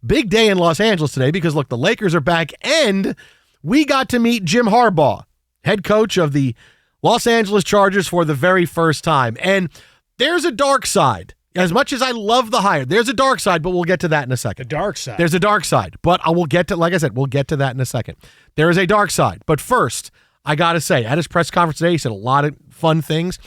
big day in Los Angeles today because, look, the Lakers are back, and we got to meet Jim Harbaugh, head coach of the Los Angeles Chargers, for the very first time. And there's a dark side. As much as I love the hire, there's a dark side, but we'll get to that in a second. The dark side. There's a dark side, but I will get to, like I said, we'll get to that in a second. There is a dark side. But first, I got to say, at his press conference today, he said a lot of fun things.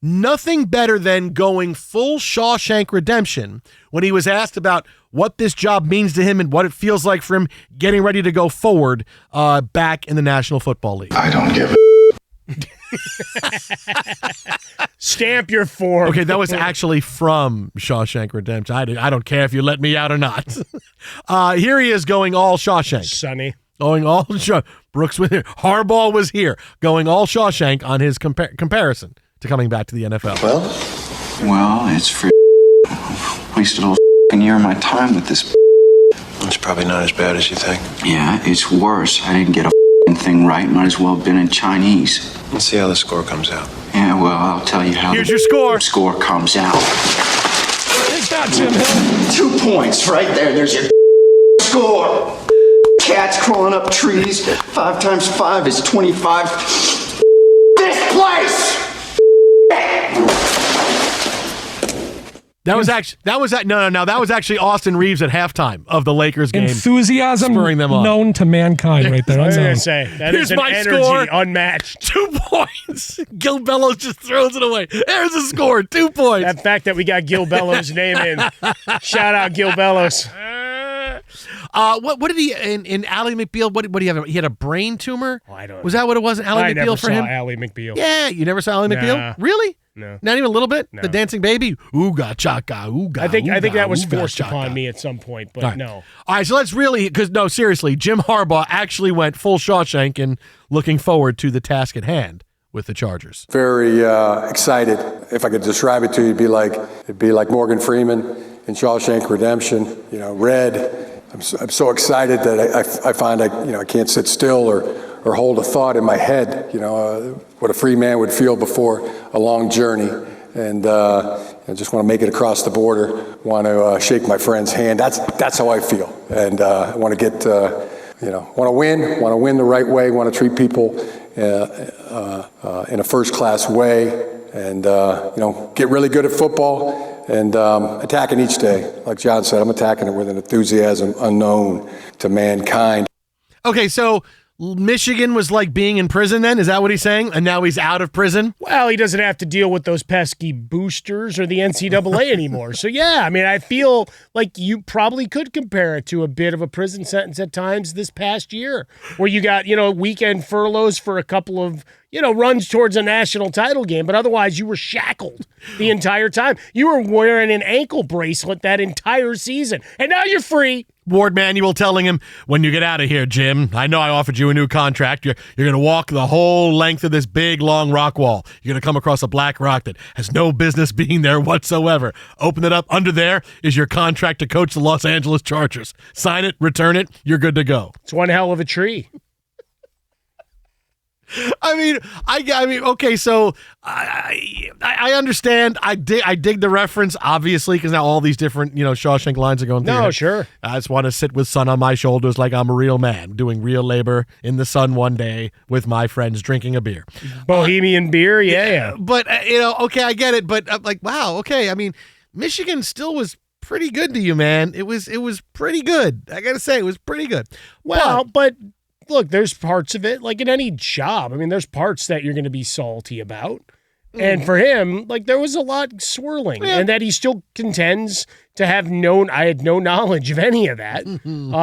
Nothing better than going full Shawshank Redemption when he was asked about what this job means to him and what it feels like for him getting ready to go forward back in the National Football League. I don't give a Stamp your form. Okay, that was actually from Shawshank Redemption. I don't care if you let me out or not. Here he is going all Shawshank. Sonny. Going all Brooks was here. Harbaugh was here. Going all Shawshank on his comparison to coming back to the NFL. Well, it's for wasted all year of my time with this. It's probably not as bad as you think. Yeah, it's worse. I didn't get a thing right. Might as well have been in Chinese. Let's see how the score comes out. Yeah, well, I'll tell you how. Here's your score. Score comes out. It's not Jim Hill. 2 points right there. There's your score. Cats crawling up trees. 5 times 5 is 25. This place. That was actually Austin Reeves at halftime of the Lakers game. Enthusiasm spurring them on. known to mankind right there. I was going Unknown. to say, that Here's is an my energy score. unmatched. 2 points. Gil Bellows just throws it away. There's a score. 2 points. That fact that we got Gil Bellows' name in. Shout out Gil Bellows. What did he in Ally McBeal? What did he have? He had a brain tumor. Oh, I don't. Was that what it was? Ally I McBeal never for him. saw Ally McBeal. Yeah, you never saw Ally Nah. McBeal? Really? No. Not even a little bit. No. The dancing baby. Ooga chaka. Ooga. I think that was ooga, forced chaka. upon me at some point, but All right. no. All right, so let's really, because no, seriously, Jim Harbaugh actually went full Shawshank and looking forward to the task at hand with the Chargers. Very excited. If I could describe it to you, it'd be like Morgan Freeman in Shawshank Redemption. You know, red. I'm so excited that I find I can't sit still or hold a thought in my head. You know, what a free man would feel before a long journey. And I just want to make it across the border. Want to shake my friend's hand. That's how I feel. And I want to get, want to win the right way. Want to treat people in a first-class way. And get really good at football. And attacking each day. Like John said, I'm attacking it with an enthusiasm unknown to mankind. Okay, so Michigan was like being in prison then? Is that what he's saying? And now he's out of prison? Well, he doesn't have to deal with those pesky boosters or the NCAA anymore. So, yeah, I mean, I feel like you probably could compare it to a bit of a prison sentence at times this past year where you got, weekend furloughs for a couple of, runs towards a national title game. But otherwise, you were shackled the entire time. You were wearing an ankle bracelet that entire season. And now you're free. Ward Manuel telling him, when you get out of here, Jim, I know I offered you a new contract. You're going to walk the whole length of this big, long rock wall. You're going to come across a black rock that has no business being there whatsoever. Open it up. Under there is your contract to coach the Los Angeles Chargers. Sign it, return it. You're good to go. It's one hell of a tree. I mean, okay, so I understand. I dig the reference, obviously, because now all these different, Shawshank lines are going through. No, sure. I just want to sit with sun on my shoulders like I'm a real man, doing real labor in the sun one day with my friends drinking a beer. Bohemian beer, yeah. But, okay, I get it. But wow, okay. I mean, Michigan still was pretty good to you, man. It was pretty good. I got to say, it was pretty good. Well, but look, there's parts of it, like in any job. I mean, there's parts that you're going to be salty about. And for him, there was a lot swirling, and that he still contends to have I had no knowledge of any of that. And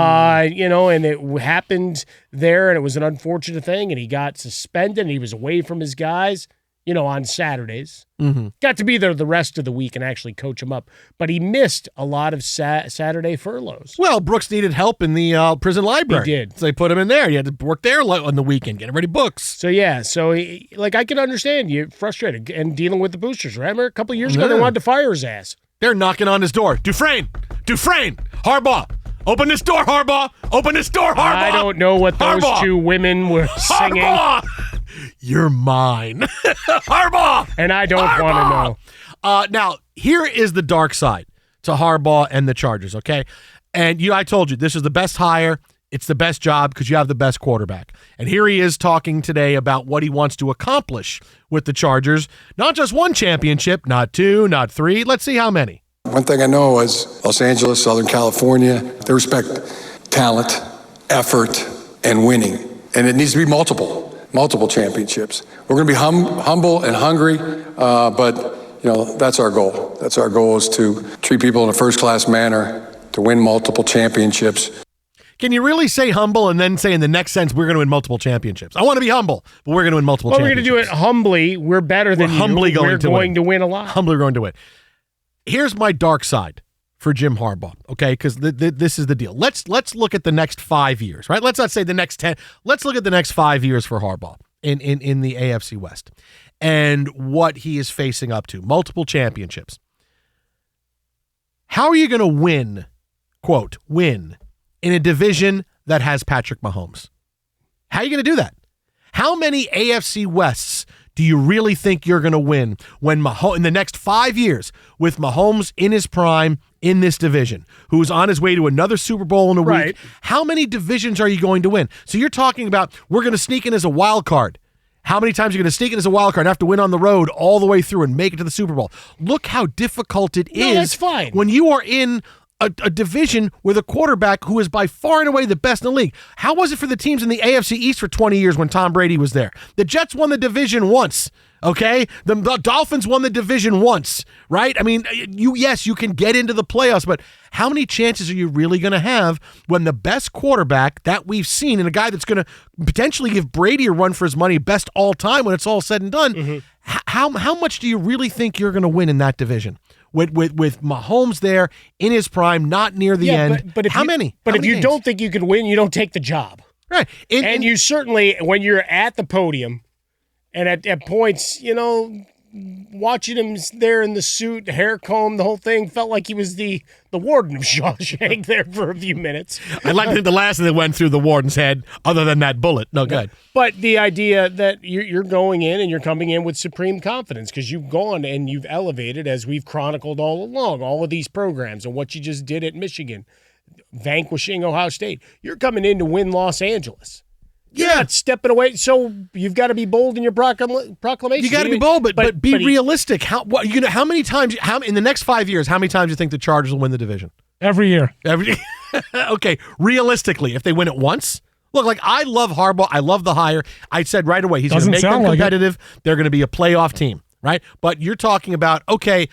it happened there, and it was an unfortunate thing, and he got suspended, and he was away from his guys, on Saturdays. Mm-hmm. Got to be there the rest of the week and actually coach him up. But he missed a lot of Saturday furloughs. Well, Brooks needed help in the prison library. He did. So they put him in there. He had to work there on the weekend, getting ready books. So, yeah. So, I can understand you frustrated and dealing with the boosters. Remember, a couple of years ago, they wanted to fire his ass. They're knocking on his door. Dufresne! Harbaugh! Open this door, Harbaugh! Open this door, Harbaugh! I don't know what those two women were singing. Harbaugh! You're mine. Harbaugh! And I don't want to know. Now, here is the dark side to Harbaugh and the Chargers, okay? And I told you, this is the best hire. It's the best job because you have the best quarterback. And here he is talking today about what he wants to accomplish with the Chargers. Not just one championship, not two, not three. Let's see how many. One thing I know is Los Angeles, Southern California, they respect talent, effort, and winning. And it needs to be multiple championships. We're going to be humble and hungry, but that's our goal. That's our goal, is to treat people in a first-class manner, to win multiple championships. Can you really say humble and then say in the next sentence, we're going to win multiple championships? I want to be humble, but we're going to win multiple championships. We're going to do it humbly. We're better than you. Humbly We're going to win a lot. Humbly going to win. Here's my dark side for Jim Harbaugh, okay? Because this is the deal. Let's look at the next 5 years, right? Let's not say the next 10. Let's look at the next 5 years for Harbaugh in the AFC West and what he is facing up to. Multiple championships. How are you going to win, quote, win, in a division that has Patrick Mahomes? How are you going to do that? How many AFC Wests do you really think you're going to win when in the next 5 years with Mahomes in his prime in this division, who's on his way to another Super Bowl in a week? How many divisions are you going to win? So you're talking about we're going to sneak in as a wild card. How many times are you going to sneak in as a wild card and have to win on the road all the way through and make it to the Super Bowl? Look how difficult it is. That's fine. When you are in a division with a quarterback who is by far and away the best in the league. How was it for the teams in the AFC East for 20 years when Tom Brady was there? The Jets won the division once, okay? The Dolphins won the division once, right? I mean, you can get into the playoffs, but how many chances are you really going to have when the best quarterback that we've seen, and a guy that's going to potentially give Brady a run for his money, best all time when it's all said and done, how much do you really think you're going to win in that division? With Mahomes there in his prime, not near the end. But how many? But if you don't think you can win, you don't take the job. Right. And you certainly, when you're at the podium and at points, watching him there in the suit, hair comb, the whole thing, felt like he was the warden of Shawshank there for a few minutes. I like the last thing that went through the warden's head, other than that bullet. No, good. But the idea that you're going in and you're coming in with supreme confidence because you've gone and you've elevated, as we've chronicled all along, all of these programs and what you just did at Michigan, vanquishing Ohio State. You're coming in to win Los Angeles. You're not stepping away. So you've got to be bold in your proclamation. You got to be bold, but be realistic. How many times? In the next 5 years? How many times do you think the Chargers will win the division? Every year. Okay, realistically, if they win it once. Look, like I love Harbaugh. I love the hire. I said right away he's going to make them competitive. They're going to be a playoff team, right? But you're talking about, okay,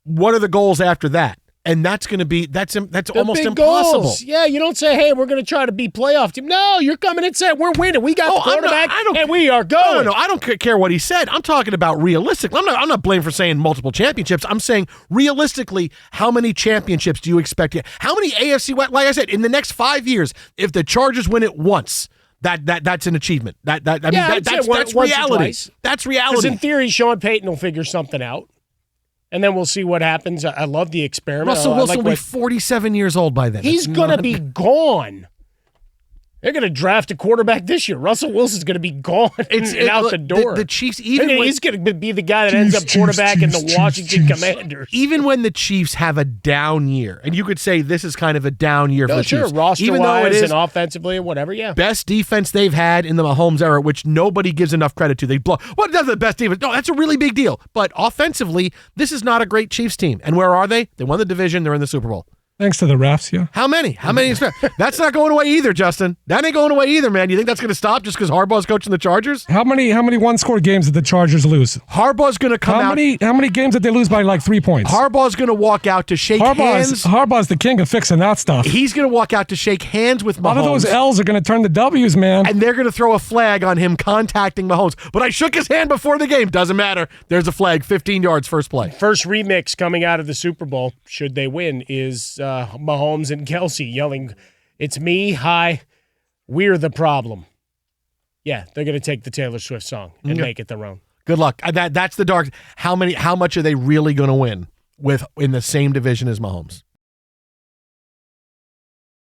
what are the goals after that? And that's going to be that's almost impossible. Goals. Yeah, you don't say, "Hey, we're going to try to be playoff team." No, you're coming and saying, "We're winning. We got the quarterback, and we are going." No, I don't care what he said. I'm talking about realistic. I'm not blamed for saying multiple championships. I'm saying realistically, how many championships do you expect? How many AFC? Like I said, in the next 5 years, if the Chargers win it once, that's an achievement. That's reality. That's reality. Because in theory, Sean Payton will figure something out. And then we'll see what happens. I love the experiment. Russell Wilson will be 47 years old by then. He's going to be gone. They're going to draft a quarterback this year. Russell Wilson's going to be gone and out the door. The Chiefs, he's going to be the guy that ends up quarterback in the Washington Commanders. Even when the Chiefs have a down year, and you could say this is kind of a down year for the Chiefs. Roster-wise and offensively and whatever, yeah. Best defense they've had in the Mahomes era, which nobody gives enough credit to. They blow. What does the best defense? No, that's a really big deal. But offensively, this is not a great Chiefs team. And where are they? They won the division. They're in the Super Bowl. Thanks to the refs, yeah. How many? That's not going away either, Justin. That ain't going away either, man. You think that's going to stop just because Harbaugh's coaching the Chargers? How many one-score games did the Chargers lose? Harbaugh's going to come out. How many games did they lose by like 3 points? Harbaugh's going to walk out to shake hands. Harbaugh's the king of fixing that stuff. He's going to walk out to shake hands with Mahomes. A lot of those L's are going to turn to W's, man. And they're going to throw a flag on him contacting Mahomes. But I shook his hand before the game. Doesn't matter. There's a flag. 15 yards, first play. First remix coming out of the Super Bowl, should they win, is Mahomes and Kelsey yelling, "It's me, hi, we're the problem." Yeah, they're going to take the Taylor Swift song and make it their own. Good luck. That's the dark. How much are they really going to win in the same division as Mahomes?